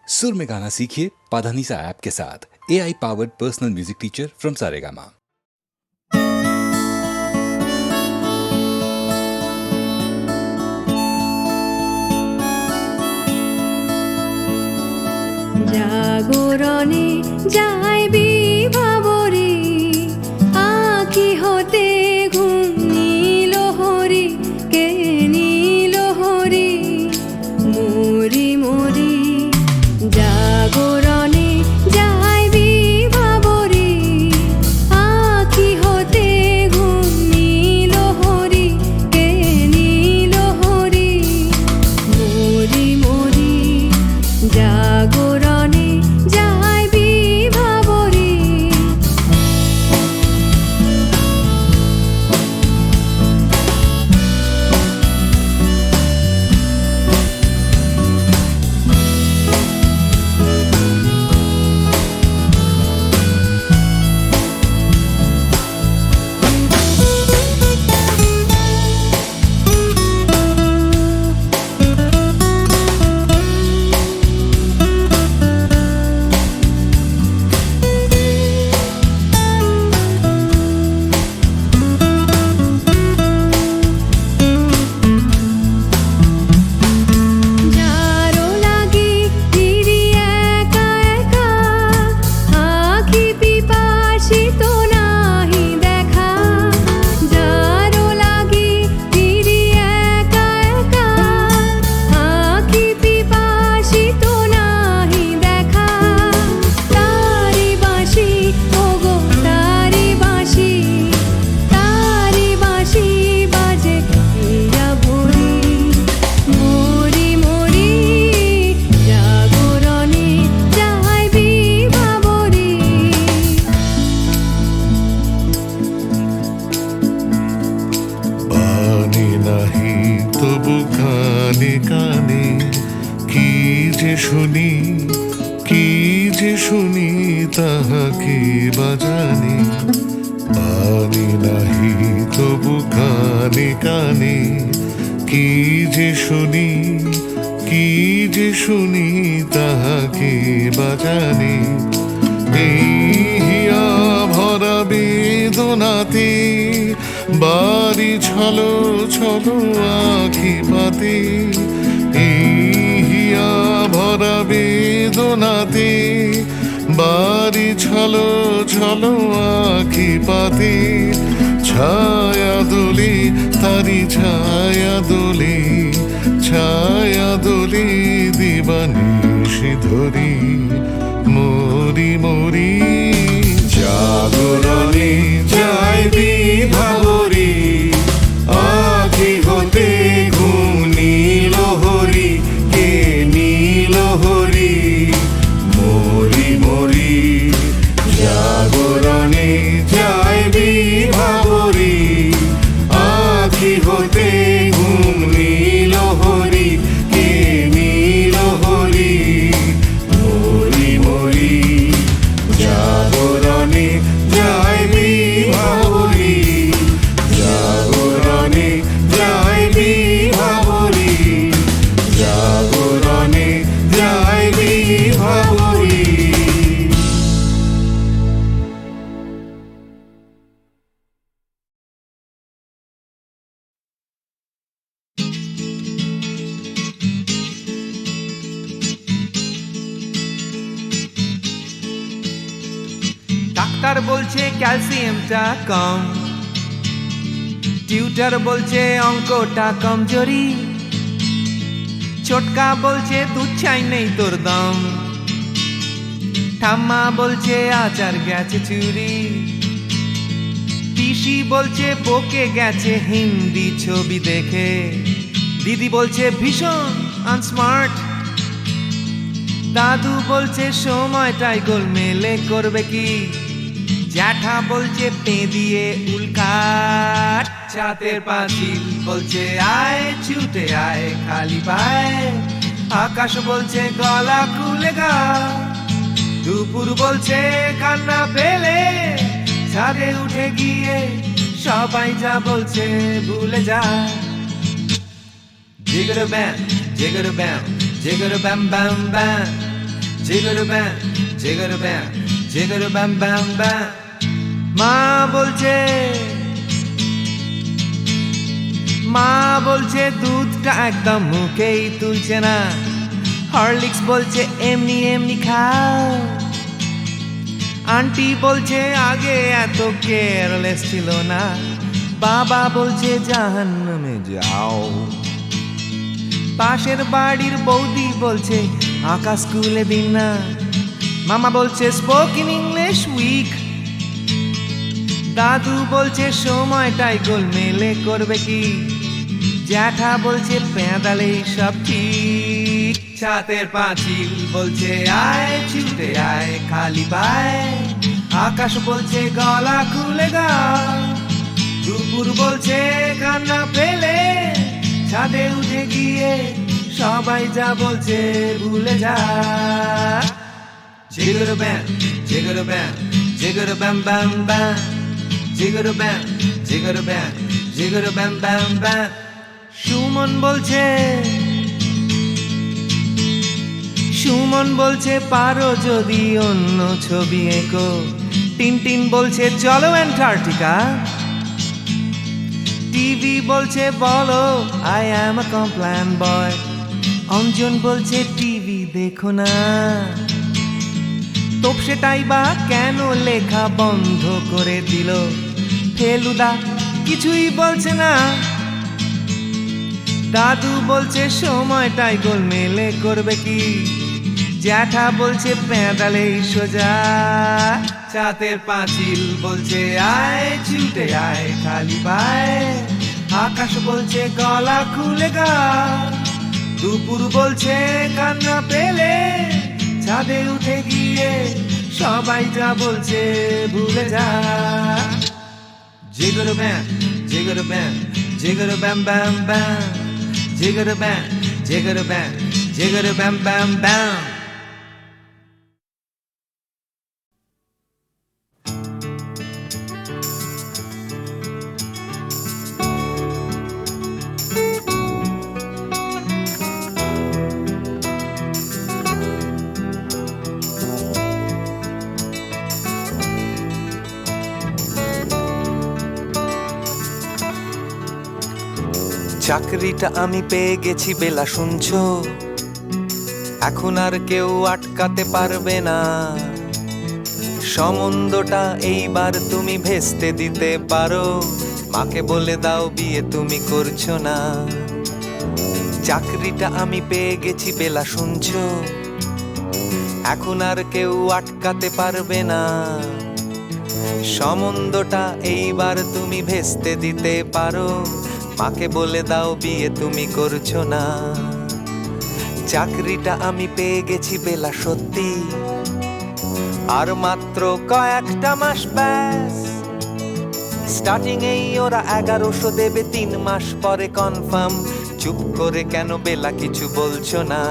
सुर में गाना सीखिए पाधानीसा ऐप के साथ। AI powered personal music teacher from Saregama. জাগরণে যাইবি ভাবরে আঁখি হতে ঘুম নীল হরি কে নীল হরি মরি মরি জাগরণে যাইবি ভাবরে আঁখি হতে ঘুম নীল হরি কে নীল হরি মরি মরি জাগরণে যাইবি ভাবরে। যারো লাগি ফিরি একা একা আঁখি পিপাসিত নাহি দেখা। যারো লাগি ফিরি একা একা আঁখি পিপাসিত নাহি দেখা। তারি বাঁশি ওগো তারি বাঁশি বাজে হিয়া ভরি মরি মরি জাগরণে যাইবি ভাবরে। পানি নাহি তবু কানে কানে কি যে শুনি তাহাকে বাজানি। পানি নাহি তবু কানে কানে কি যে শুনি তাহাকে বাজানি। এই হিয়া ভরা বেদনাতে বাড়ি ছলো ছলো আঁখি পাতে। এই হিয়া ভরা বেদনাতে বাড়ি ছলো ছলো আঁখি পাতে। ছায়া দোলে তারি ছায়া দোলে দিবানিশি ধরি মরি মরি জাগরণে যাইবি ভাবরে আঁখি হতে ঘুম নীল হরি কে নীল হরি মরি মরি জাগরণে যাইবি ভাবরে আঁখি হতে ঘুম নীল হরি কে নীল হরি মরি মরি জাগরণে যাইবি ভাবরে জাগরণে যাইবি ভাবরে জাগরণে যাইবি ভাবরে। ডাক্তার বলছে ক্যালসিয়ামটা কম, টিউটার বলছে অঙ্কটা কমজোরি, ছোটকা বলছে দুধ চাই নেই তোর দম, ঠাম্মা বলছে আচার গেছে চুরি, পিসি বলছে বকে গেছে হিন্দি ছবি দেখে, দিদি বলছে ভীষণ আনস্মার্ট, দাদু বলছে সময়টাই গোলমেলে করবে কি, জ্যাঠা বলছে পে দিয়ে উল্কাট, ছাতের পাঁচিল বলছে আয় ছুটে আয় খালি পায়, আকাশ বলছে গলা খুলে গা, দুপুর বলছে কান্না পেলে ছাদে উঠে গিয়ে সবাই যা বলছে ভুলে যা। Jigger bam, jigger bam, jigger bam bam bam. জিগর ব্যাম জিগর ব্যাম জিগর ব্যাম ব্যাম ব্যাম। মা বলছে দুধটা একদম মুখেই তুলছে না, হরলিক্স বলছে এমনি এমনি খাও। আন্টি বলছে আগে এত কেয়ারলেস ছিল না, বাবা বলছে জাহান্নামে যাও। পাশের বাড়ির বৌদি বলছে আঁকা স্কুলে দিন না, মামা বলছে স্পোকেন ইংলিশ উইক। দাদু বলছে সময়টাই গোলমেলে করবে কি, জ্যাঠা বলছে পেঁদালেই সব ঠিক। ছাতের পাঁচিল বলছে আয় ছুটে আয় খালি পায়, আকাশ বলছে গলা খুলে গা। দুপুর বলছে কান্না পেলে ছাদে উঠে গিয়ে সবাই যা বলছে ভুলে যা। জিগর ব্যাম জিগর ব্যাম জিগর ব্যাম ব্যাম ব্যাম, জিগর ব্যাম জিগর ব্যাম জিগর ব্যাম ব্যাম ব্যাম। সুমন বলছে পারো যদি অন্য ছবি এঁকো। টিনটিন বলছে চলো অ্যান্টার্কটিকা। টিভি বলছে বলো আই অ্যাম আ কমপ্ল্যান বয়। অঞ্জন বলছে টিভি দেখো না, তোপসেটাই বা কেন লেখা বন্ধ করে দিল। ফেলুদা কিছুই বলছে না, দাদু বলছে সময়টাই গোলমেলে করবে কি, জ্যাঠা বলছে পেঁদালেই সোজা। ছাতের পাঁচিল বলছে আয় ছুটে আয় খালি পায়, আকাশ বলছে গলা খুলে গা। দুপুর বলছে কান্না পেলে ছাদে উঠে গিয়ে সবাই যা বলছে ভুলে যা। জিগর ব্যাম জিগর ব্যাম জিগর ব্যাম ব্যাম ব্যাম, জিগর ব্যাম জিগর ব্যাম জিগর ব্যাম ব্যাম ব্যাম। চাকরিটা আমি পেয়ে গেছি বেলা শুনছো, এখন আর কেউ আটকাতে পারবে না। সম্বন্ধটা এইবার তুমি ভেস্তে দিতে পারো, মাকে বলে দাও বিয়ে তুমি করছো না। চাকরিটা আমি পেয়ে গেছি বেলা শুনছো, এখন আর কেউ আটকাতে পারবে না। সম্বন্ধটা এইবার তুমি ভেস্তে দিতে পারো, মাকে বলে দাও বিয়ে তুমি করছো না। চাকরিটা আমি পেয়ে গেছি বেলা সত্যি, আর মাত্র কয়েকটা মাস ব্যাস। স্টার্টিং এই ওরা 1100 দেবে, 3 মাস পরে কনফার্ম। চুপ করে কেন বেলা কিছু বলছো না?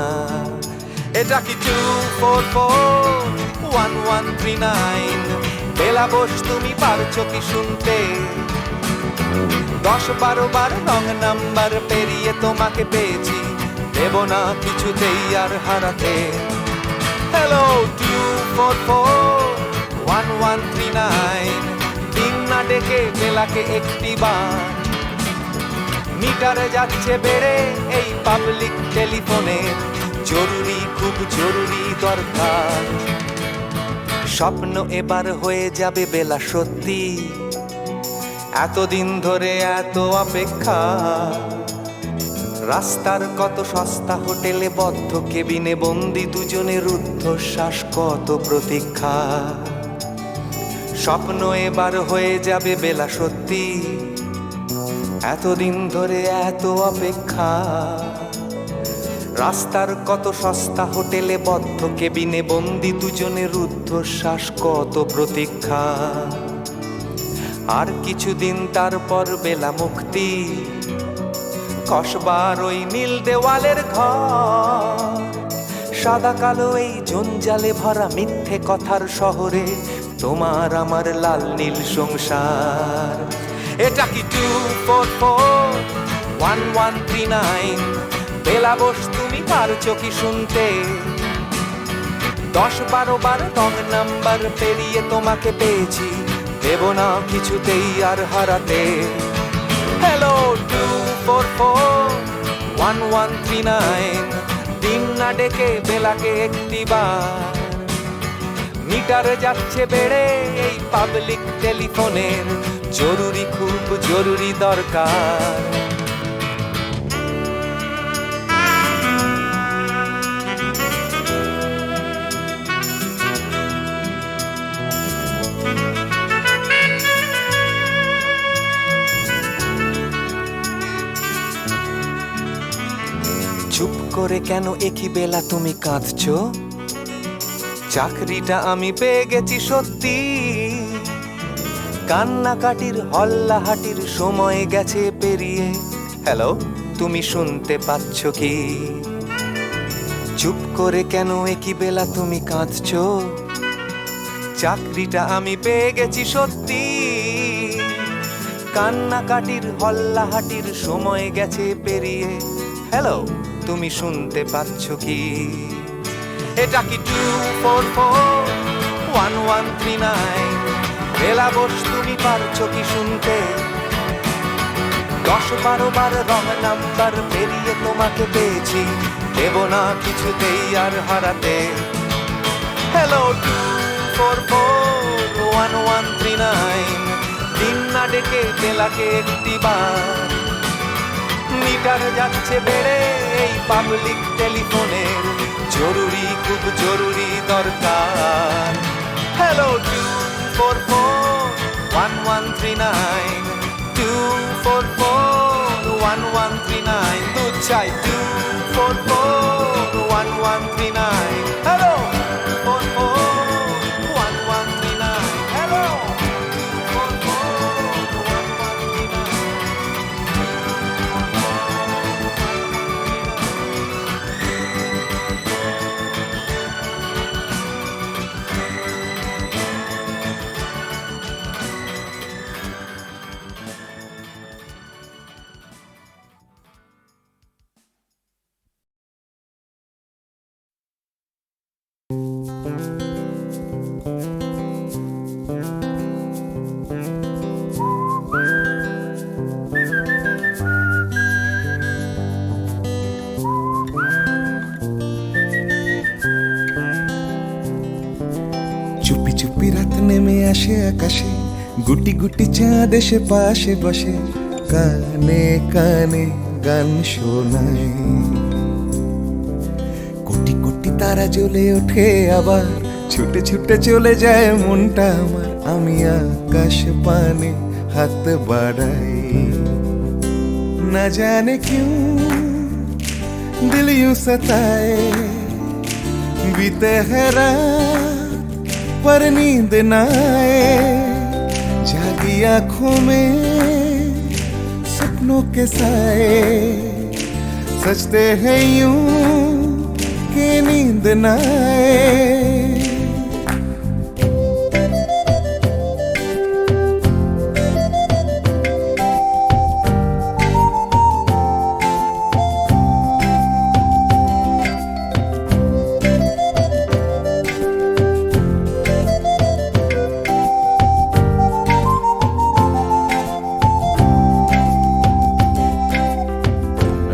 এটা কি 2441139? বেলা বোস তুমি পারছো কি শুনতে? 10-12 বার রং নাম্বার পেরিয়ে তোমাকে পেয়েছি, দেব না কিছুতেই আর হারাতে। হ্যালো 2441139, দিন না ডেকে বেলাকে একটি বার। মিটারে যাচ্ছে বেড়ে এই পাবলিক টেলিফোনে, জরুরি খুব জরুরি দরকার। স্বপ্ন এবার হয়ে যাবে বেলা সত্যি, এতদিন ধরে এত অপেক্ষা। রাস্তার কত সস্তা হোটেলে বদ্ধ কেবিনে বন্দি দুজনের রুদ্ধশ্বাস, কত প্রতীক্ষা। স্বপ্ন এবার হয়ে যাবে বেলা সত্যি, এতদিন ধরে এত অপেক্ষা। রাস্তার কত সস্তা হোটেলে বদ্ধ কেবিনে বন্দি দুজনের রুদ্ধশ্বাস, কত প্রতীক্ষা। আর কিছুদিন তারপর বেলা মুক্তি, কসবার ওই নীল দেওয়ালের ঘর। সাদা কালো এই জঞ্জালে ভরা মিথ্যে কথার শহরে, তোমার আমার লাল নীল সংসার। এটা কি 2441139? বেলা বোস তুমি পারছো কি শুনতে? 10-12 বার রং নাম্বার পেরিয়ে তোমাকে পেয়েছি, দেব না কিছুতেই আর হারাতে। হ্যালো 244-1139, দিন না ডেকে বেলাকে একটিবার। মিটার যাচ্ছে বেড়ে এই পাবলিক টেলিফোনের, জরুরি খুব জরুরি দরকার। চুপ করে কেন একই বেলা তুমি কাঁদছো? চাকরিটা আমি পেয়ে গেছি সত্যি, কান্নাকাটির হল্লাহাটির সময় গেছে পেরিয়ে। হ্যালো, তুমি শুনতে পাচ্ছ কি? চুপ করে কেন একই বেলা তুমি কাঁদছো? চাকরিটা আমি পেয়ে গেছি সত্যি, কান্নাকাটির হল্লাহাটির সময় গেছে পেরিয়ে। হ্যালো, তুমি শুনতে পাচ্ছ কি? এটা কি 244-1139? বেলা বস, তুমি পারছো কি শুনতে? 10-12 বার রং নাম্বার পেরিয়ে তোমাকে পেয়েছি, দেব না কিছুতেই আর হারাতে। হ্যালো 244-1139, দিন না ডেকে বেলাকে একটিবার। মিটার যাচ্ছে বেড়ে এই পাবলিক টেলিফোনের, জরুরি খুব জরুরি দরকার। হ্যালো 244-1139, 244-1139, দুধ চাই 244-1139। Hello 244-1139, hello 244-1139। চুপি চুপি রাত নেমে আসে আকাশে, গুটি গুটি চাঁদ এসে পাশে বসে, কানে কানে গান শোনায়। কোটি কোটি তারা জ্বলে ওঠে আবার, ছুটে ছুটে চলে যায় মনটা আমার। আমি আকাশ পানে হাত বাড়াই, না জানে কিউ দিল यूं सताए। बीते है रात पर नींद न आए, जागी आंखों में सपनों के साए। सजते हैं यूं कि नींद न आए।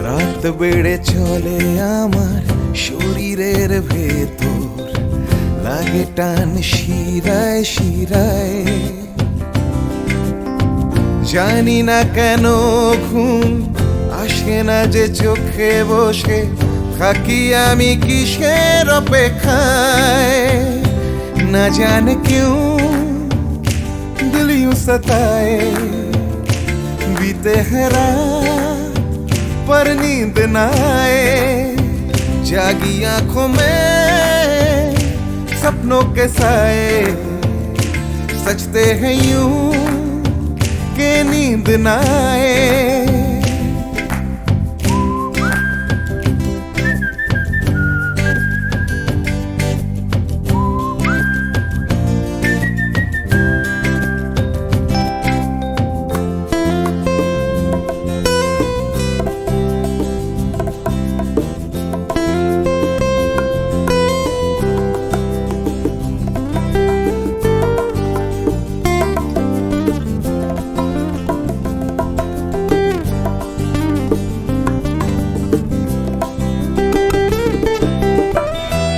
রাত বেড়ে চলে আমার শরীরের ভেতর, লাগে টান শিরায় শিরায়। জানি না কেন ঘুম আসে না যে চোখে বসে, থাকি আমি কিসের অপেক্ষায়। না জানে क्यों दिल यूं सताए। बीते है रात पर नींद न आए, जागी आंखों में सपनों के साए। सजते हैं यूं कि नींद न आए।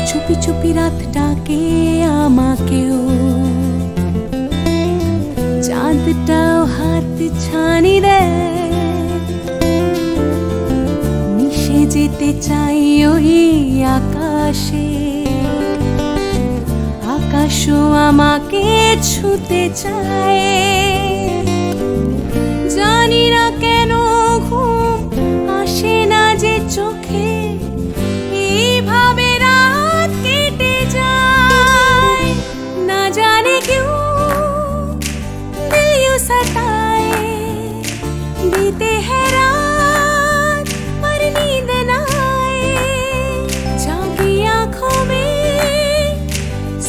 চুপি চুপি রাতটাকে আমাকেও, চাঁদটাও হাত ছানি দেয়, মিশে যেতে চাই ওই আকাশে, আকাশও আমাকে ছুতে চায়। জানি না কেন ঘুম আসে না যে চোখে, এইভাবে রাত কেটে যায়। না জানে কেউ दिल यूं सताए, बीते है रात पर नींद न आए, जागी आंखों में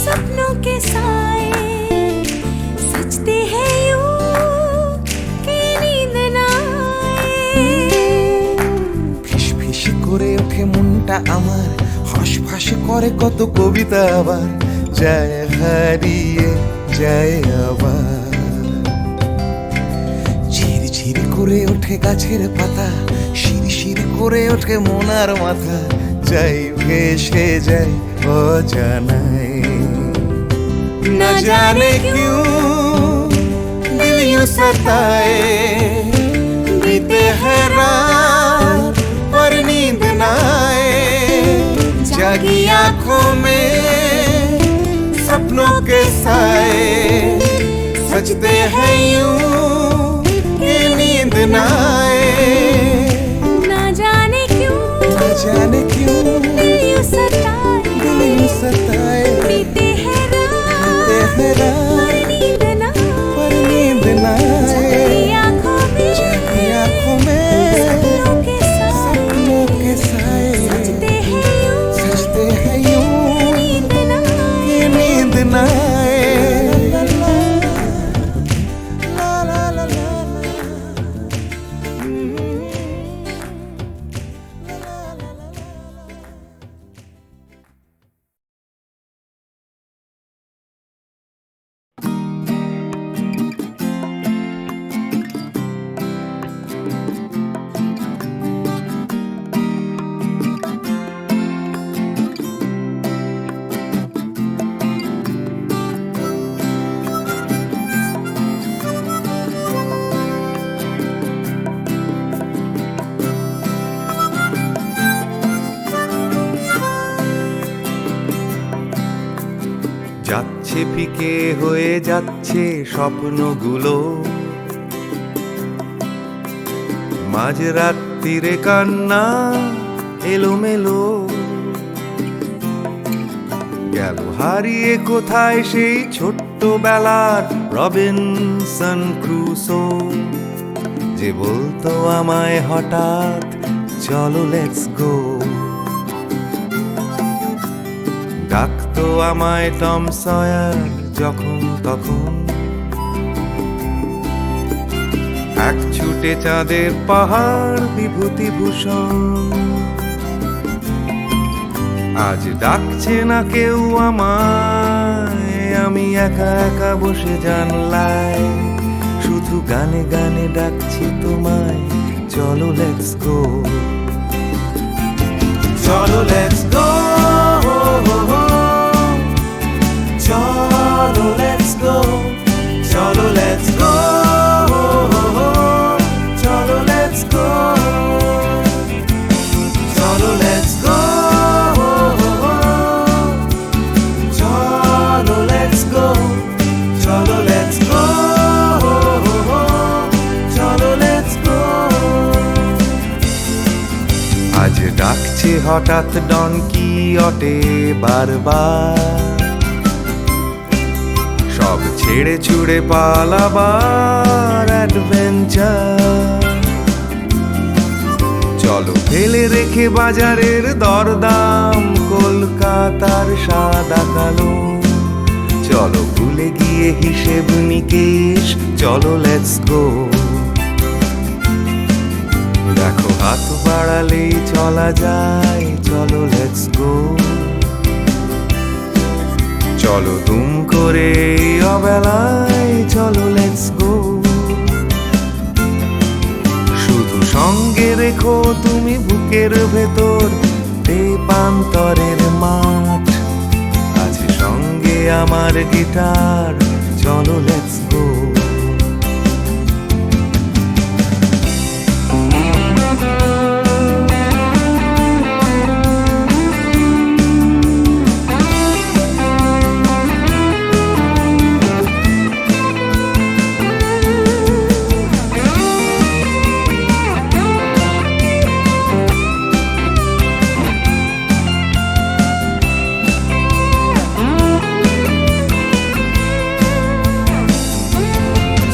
सपनों के साए, सजते हैं यूं कि नींद न आए। ফিস ফিস করে ওঠে মনটা আমার, হাঁস করে কত কবিতা আবার, যায় হারিয়ে যায় আবার। ঝিরঝির করে ওঠে গাছের পাতা, শিরশির করে ওঠে মনার মাথা, যাই ভেসে যায় অজানায়। না জানে क्यों दिल यूं सताए, बीते है रात पर नींद न आए, जागी आंखों में सपनों के साए, सजते हैं यूं कि नींद न आए। ना जाने क्यों दिल यूं सताए, बीते हैं रात पर नींद न आए, जागी आंखों में सपनों के साए, सजते हैं यूं कि नींद न आए। ला ला ला ला যাচ্ছে ফিকে হয়ে যাচ্ছে স্বপ্নগুলো, মাঝরাত্রিরে কান্না এলোমেলো, গেল হারিয়ে কোথায় সেই ছোট্টবেলার রবিনসন ক্রুসো, যে বলতো আমায় হঠাৎ চলো লেটস গো। ডাকতো আমায় টম সয়ার যখন তখন, এক ছুটে চাঁদের পাহাড় বিভূতিভূষণ। আজ ডাকছে না কেউ আমায়, আমি একা একা বসে জানলায়, শুধু গানে গানে ডাকছি তোমায়, চলো লেটস গো, চলো লেটস গো, চলো লেটস গো, চলো লেটস গো, চলো লেটস গো, চলো লেটস গো, চলো লেটস গো, চলো লেটস গো, চলো লেটস গো। আজ ডাকছে হঠাৎ ডন কিহটে বারবার, সব ছেড়ে ছুড়ে পালাবার অ্যাডভেঞ্চার। চলো ফেলে রেখে বাজারের দরদাম, কলকাতার সাদা কালো, চলো ভুলে গিয়ে হিসেব নিকেশ, চলো লেটস গো। দেখো হাত বাড়ালেই চলা যায়, চলো লেটস গো, চলো দুম করে অবেলায়, চলো লেটস গো। শুধু সঙ্গে রেখো তুমি বুকের ভেতর তেপান্তরের মাঠ, আমার গিটার, চলো লেটস গো।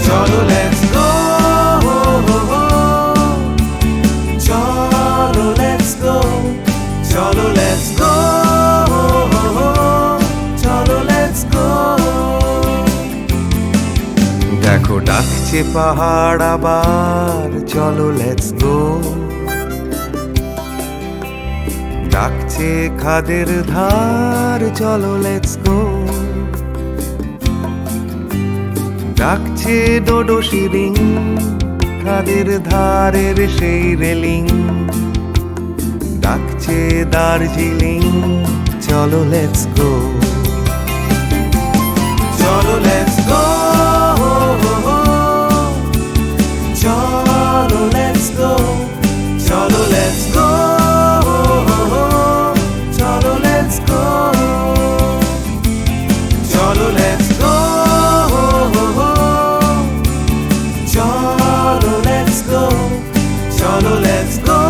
চলো লেটস গো, চলো লেটস গো, চলো লেটস গো, চলো লেটস গো। দেখো ডাকছে পাহাড় আবার, চলো লেটস গো। ডাকছে খাদের ধার, চলো লেটস গো। ডাকছে ডোডো শিরিং, খাদের ধারের সেই রেলিং। ডাকছে দার্জিলিং, চলো লেটস গো। চলো লেটস গো, চলো লেটস গো, চলো লেটস গো, চলো লেটস গো, চলো লেটস গো, চলো লেটস গো, চলো লেটস গো,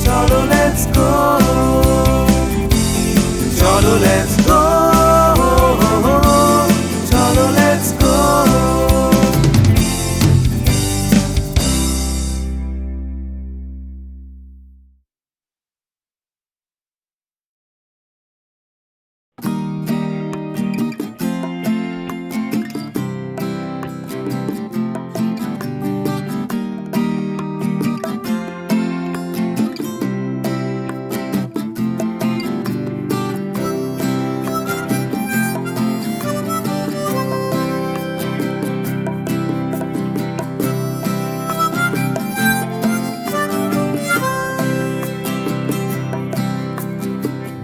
চলো লেটস গো, চলো লেটস গো, চলো লেটস গো।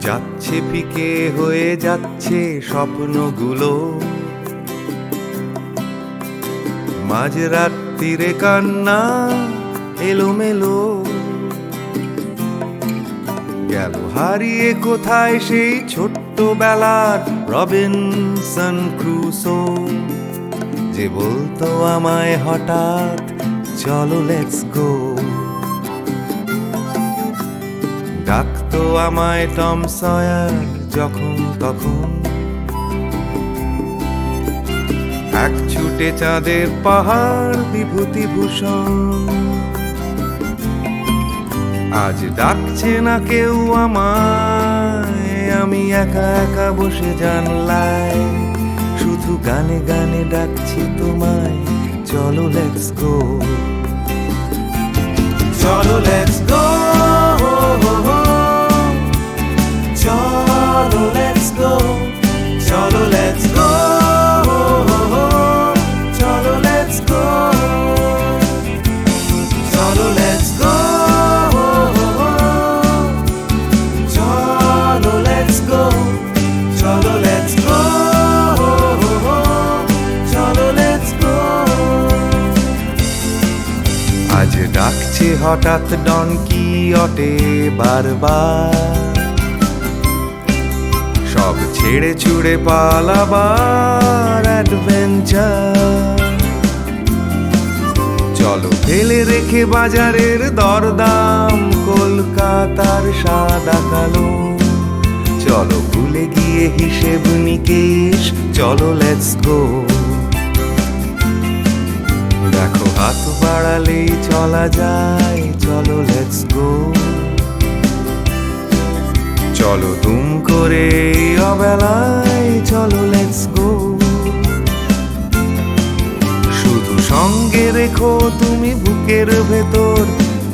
যাচ্ছে ফিকে হয়ে যাচ্ছে স্বপ্নগুলো, মাঝরাত্রিরে কান্না এলোমেলো। গেল হারিয়ে কোথায় সেই ছোট্টবেলার রবিনসন ক্রুসো, যে বলতো আমায় হঠাৎ চলো লেটস গো। ডাকতো আমায় টম সয়ার যখন তখন, এক ছুটে চাঁদের পাহাড় বিভূতিভূষণ। আজ ডাকছে না কেউ আমায়, আমি একা একা বসে জানলায়, শুধু গানে গানে ডাকছি তোমায়, চলো লেটস গো। চলো লেটস গো, চলো লেটস গো, চলো লেটস গো, চলো লেটস গো, চলো লেটস গো, চলো লেটস গো, চলো লেটস গো, চলো লেটস গো। আজ ডাকছে হঠাৎ ডন কিহটে বারবার, সব ছেড়ে ছুড়ে পালাবার অ্যাডভেঞ্চার। চলো ফেলে রেখে বাজারের দরদাম, কলকাতার সাদা কালো। চলো ভুলে গিয়ে হিসেব নিকেশ, চলো লেটস গো। দেখো হাত বাড়ালেই চলা যায়, চলো লেটস গো। চলো দুম করে অবেলায়, চলো লেটস গো। শুধু সঙ্গে রেখো তুমি বুকের ভেতর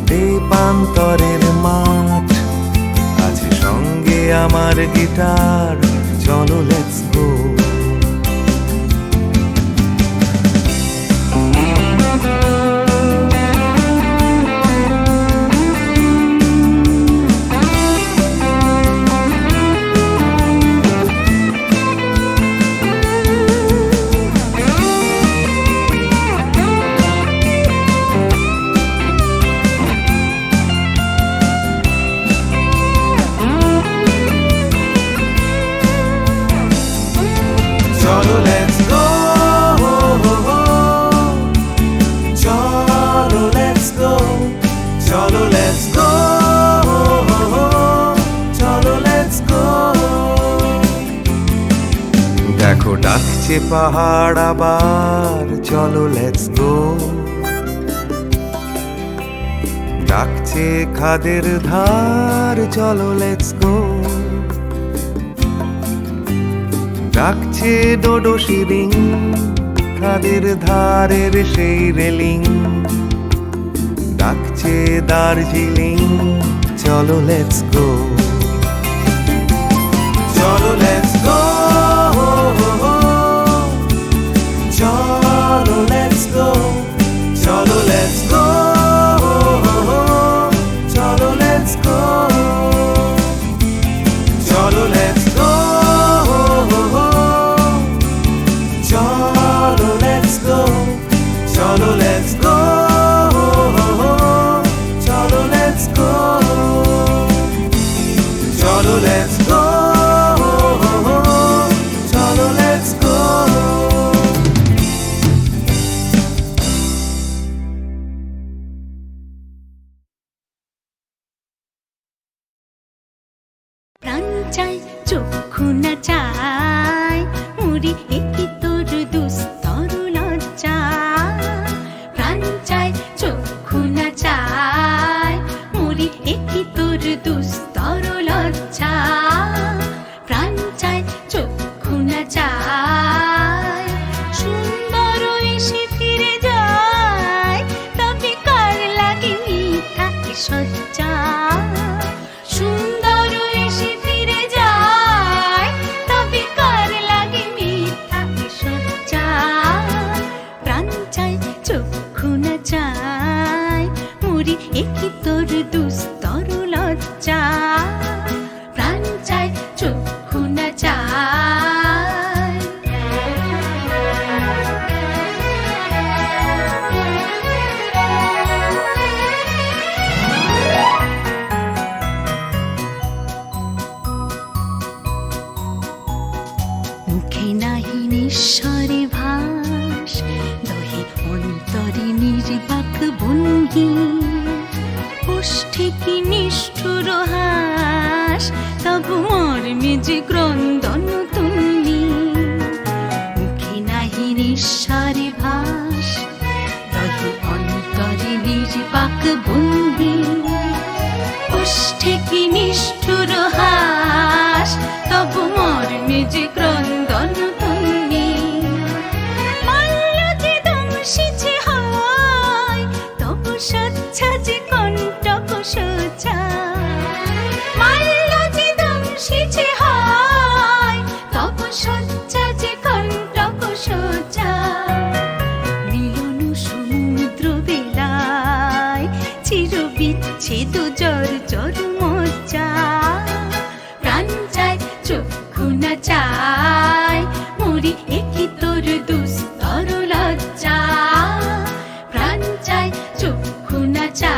দেবান্তরের মাঠ, আছে সঙ্গে আমার গিটার, চলো লেটস গো। ডাকছে পাহাড় আবার চলো লেটস গো, ডাকছে খাদের ধার চলো লেটস গো, ডাকছে ডোডো শিরিং খাদের ধারের সেই রেলিং, ডাকছে দার্জিলিং চলো লেটস গো, চলো লেটস গো, চলো লেটস গো, চলো লেটস গো, চলো লেটস গো, চলো লেটস গো, চলো লেটস গো, চলো লেটস গো, চলো লেটস গো, চলো লেটস গো, চলো লেটস গো। প্রাণ চাই চক্ষু না চাই মুড়ি একি তোর দুস্তর লজ্জা, প্রাণ চাই চক্ষু না চাই মুড়ি একি তোর দুস্তর লজ্জা, প্রাণ চাই চক্ষু না চাই সুন্দর এসে ফিরে যায় তবে কার লাগে মিথ্যা সজ্জা, সুন্দর এসে ফিরে যায় তবে কার লাগে মিথ্যা সজ্জা, প্রাণ চাই চক্ষু না চাই মুড়ি একি তোর দুস্তর লজ্জা, প্রাণ চাই চক্ষু না চাই। মুখে নাহি নিঃস্বরে ভাস দহে অন্তরে নির্বাক বন্দি, ওষ্ঠে কি নিষ্ঠুর হাস তবু মর্মে যে ক্রন্দন তুল্লি, মুখে নাহি নিঃস্বরে ভাস দহে অন্তরে নির্বাক বন্দি, ওষ্ঠে কি নিষ্ঠুর হাস তবু মর্মে যে ক্রন্দন তুল্লি, মাল্য যে দংশিছে হয় তবু সচ্ছা যে কণ্টক সোজা, মাল্য যে দংশিছে হয় তবু সচ্ছা যে কণ্টক সোজা, মিলন সমুদ্র বেলায় চির বিচ্ছেদ জর জর মজ্জা, প্রাণ চাই চক্ষু না চাই মুড়ি একি তোর দুস্তর লজ্জা, প্রাণ চাই চক্ষু না চাই।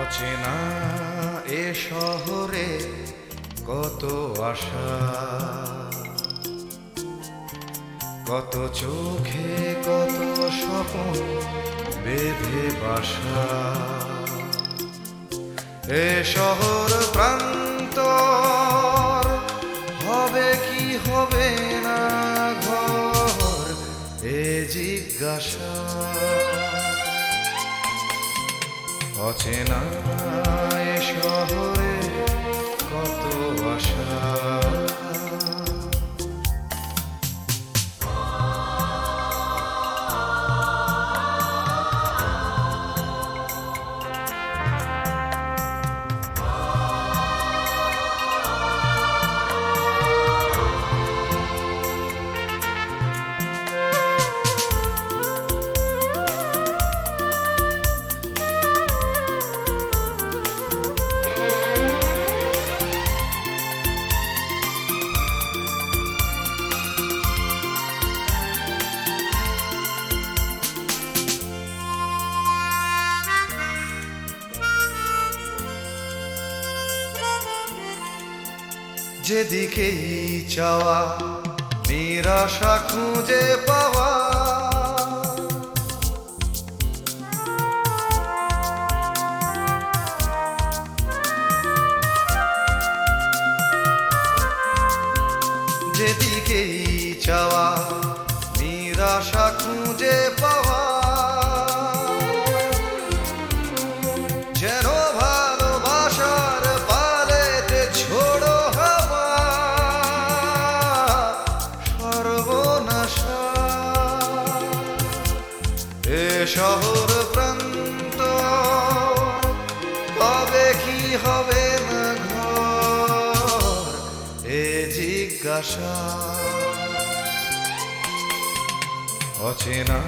অচেনা এ শহরে কত আশা, কত চোখে কত স্বপ্ন বেঁধে বাসা, এ শহর প্রান্তর হবে কি হবে না ঘর এ জিজ্ঞাসা, অচেনা এ শহরে কত আশা। যেদিকেই চাওয়া নিরাশা খুঁজে পাওয়া, যেদিকেই চাওয়া নিরাশা খুঁজে পাওয়া, যেন ভালোবাসার পালেতে ছোড়ো হাওয়া সর্বনাশা। এ শহর প্রান্ত হবে কি হবে না ঘর, এ জিজ্ঞাসা অচেনা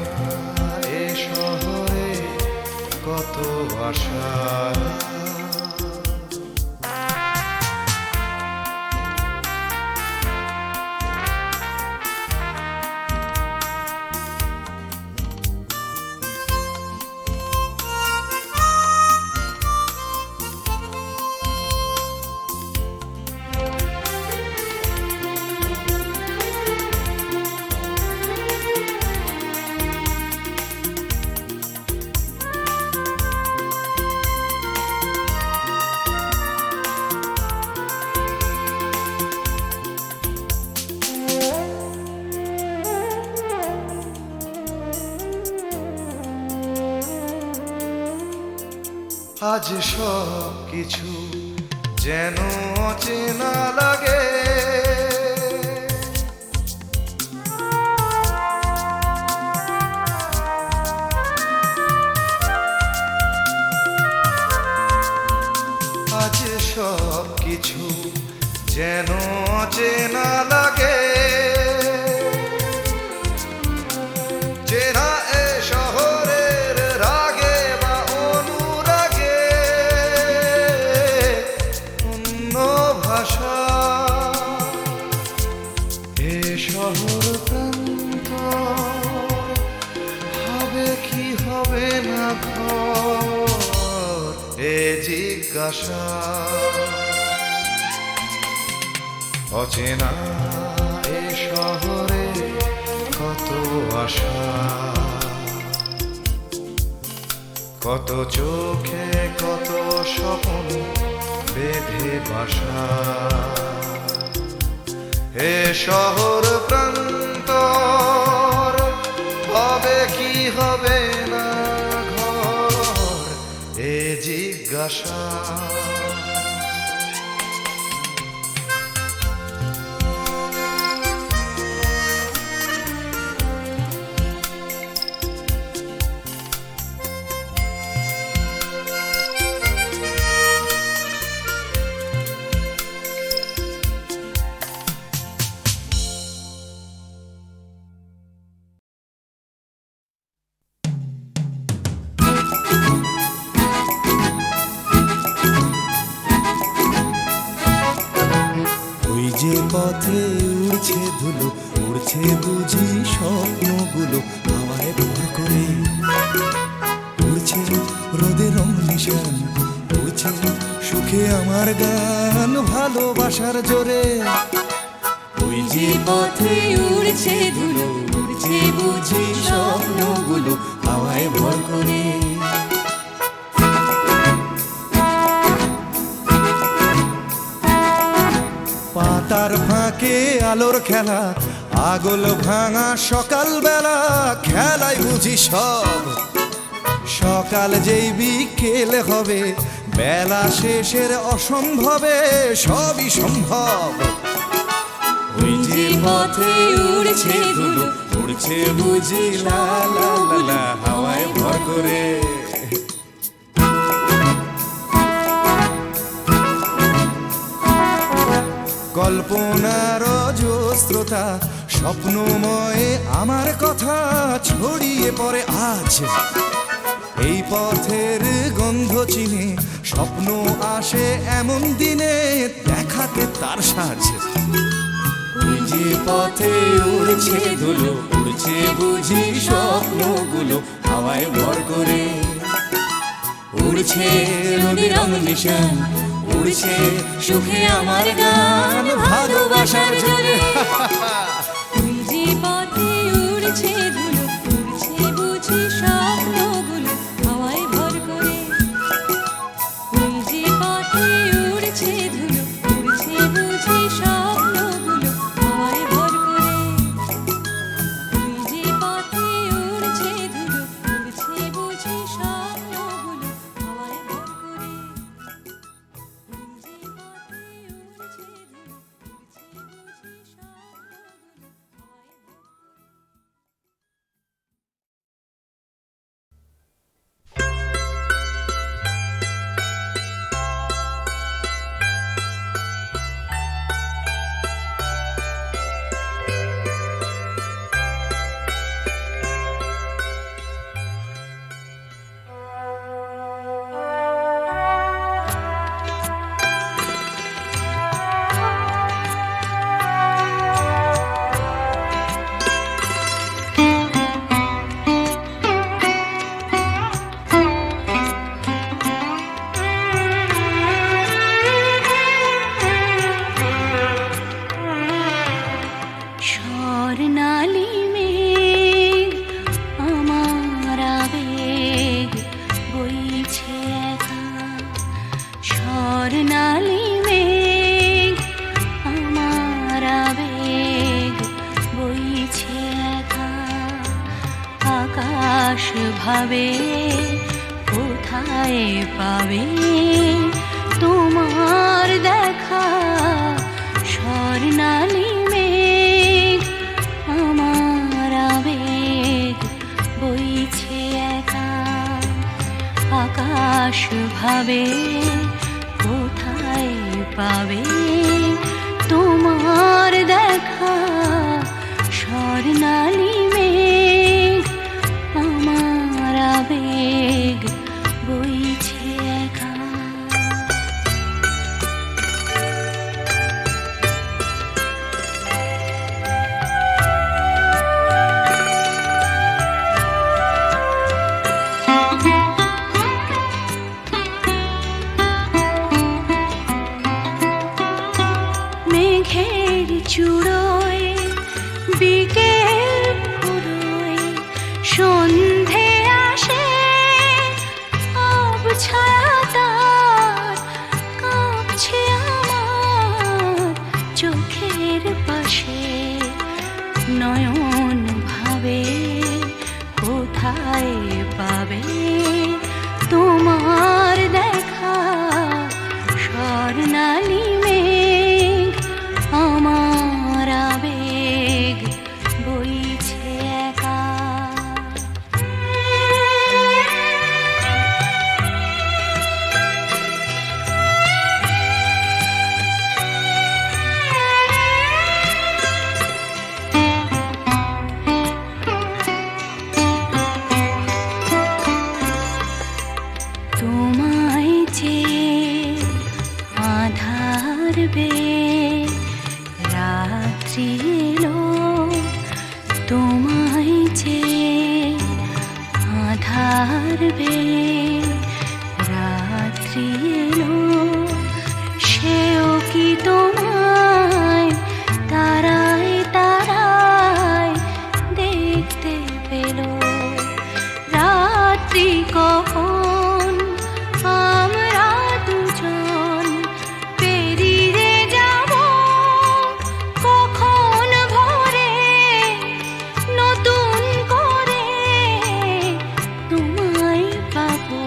এ শহরে কত আশা। আজ সব কিছু যেন অচেনা লাগে, আজ সব কিছু যেন অচেনা লাগে, চেনা এ শহরের রাগে বা অনুরাগে অন্য ভাষা। এ শহর প্রান্ত হবে কি হবে না ঘর, এ জিজ্ঞাসা অচেনা এ শহরে কত আশা, কত চোখে কত স্বপ্ন বেঁধে বাসা। এ শহর প্রান্তর হবে কি হবে না ঘর, এ জিজ্ঞাসা যে পথে উড়ছে ধুলো, উড়ছে বুঝি স্বপ্নগুলো হাওয়ায় ভর করে, উড়ছে রোদে রং নিশান, উড়ছে সুখে আমার গান ভালোবাসার জোরে। ওই যে পথে উড়ছে ধুলো, উড়ছে বুঝি স্বপ্নগুলো হাওয়ায় ভর করে। পাতার ফাঁকে আলোর খেলা, আগল ভাঙা সকাল বেলা, খেলায় বুঝি সব সকাল যেই বিকেলে হবে, বেলা শেষের অসম্ভবে সবই সম্ভব। ওই যে পথে উড়ছে ধুলো, উড়ছে বুঝি লা লা লা লা হাওয়ায় ভর করে। কল্পনার অজস্রতা স্বপ্নময় আমার কথা ছড়িয়ে পড়ে আজ। এই পথের গন্ধ চিনে স্বপ্ন আসে এমন দিনে, দেখাতে তার সাজ। ওই যে পথে উড়ছে ধুলো, উড়ছে বুঝি স্বপ্নগুলো হাওয়ায় ভর করে। উড়ছে রোদে রং নিশান, উড়ছে সুখে আমার গান ভালোবাসার জোরে তুই যে পথে উড়ছে ধুলো উড়ছে বুঝি স্বপ্নগুলো হাওয়ায় ভর করে তুই যে পথে উড়ছে ধুলো উড়ছে বুঝি স্বপ্নগুলো হাওয়ায় ভর করে তুই যে পথে উড়ছে ধুলো উড়ছে বুঝি স্বপ্নগুলো হাওয়ায় ভর করে তুই যে পথে উড়ছে ধুলো উড়ছে বুঝি স্বপ্নগুলো হাওয়ায় ভর করে স্বর্ণালী মেঘ আমার আবেগ বইছে একা স্বর্ণালী মেঘ আমার আবেগ বইছে একা আকাশ ভাবে কোথায় পাবে তোমার দেখা স্বর্ণালী মেঘ আমার আবেগ বইছে একা আকাশ ভাবে কোথায় পাবে তোমার দেখা স্বর্ণালী মেঘ আমার আবেগ বইছে একা মেঘের চূড়োয় বিকেল ফুরোয় সন্ধে আসে আবছায়া তার কাঁপছে আমার চোখের পাশে নয়ন ভাবে কোথায় পাবে তোমার দেখা স্বর্ণালী মেঘ আমার আবেগ বইছে একা তোমায় যে আধার বে রাত্রি এলো তোমায় যে আধার বে রাত্রি এলো সেও কি তোমায় তারায় তারায় দেখতে পেল রাত্রি কখন আমরা দুজন পেরিয়ে যাব কখন ভোরে নতুন করে তোমায় পাবো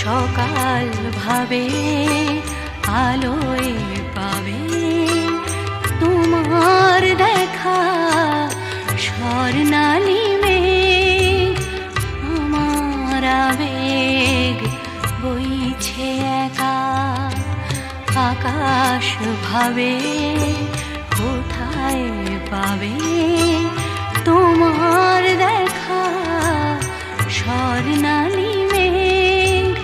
সকাল ভাবে আলোয় পাবে তোমার দেখা স্বর্ণালী মেঘ আমার আবেগ বইছে একা আকাশ ভাবে কোথায় পাবে তোমার দেখা স্বর্ণালী মেঘ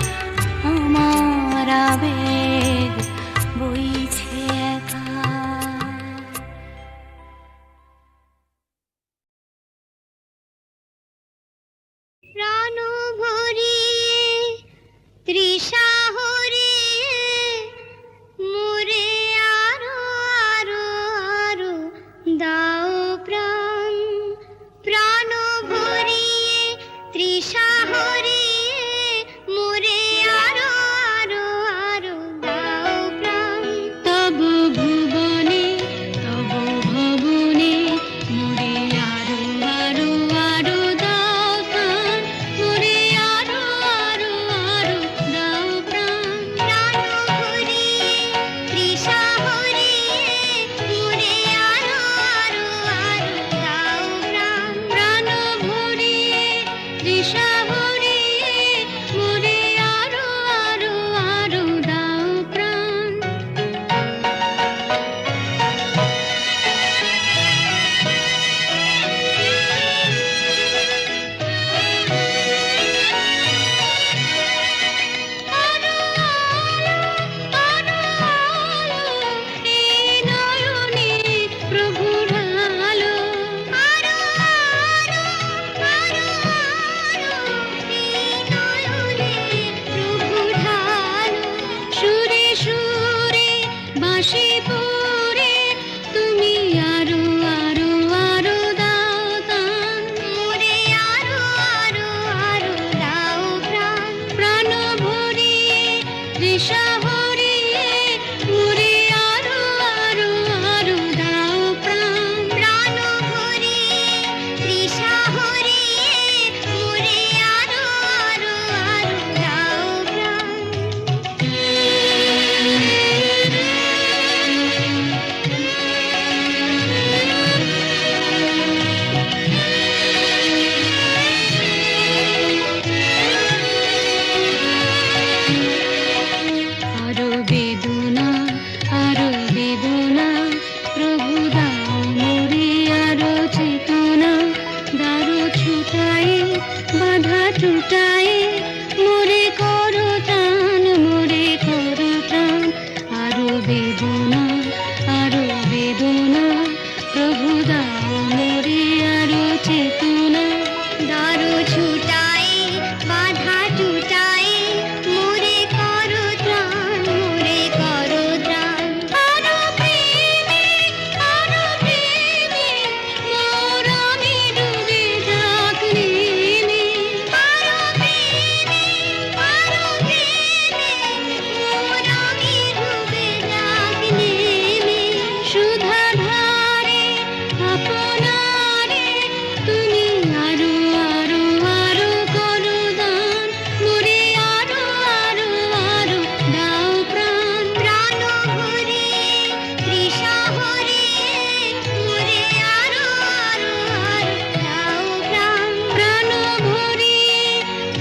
আমার আবেগ বইছে একা প্রাণ ভরিয়ে তৃষা হরিয়ে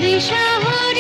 তৃষা হরিণী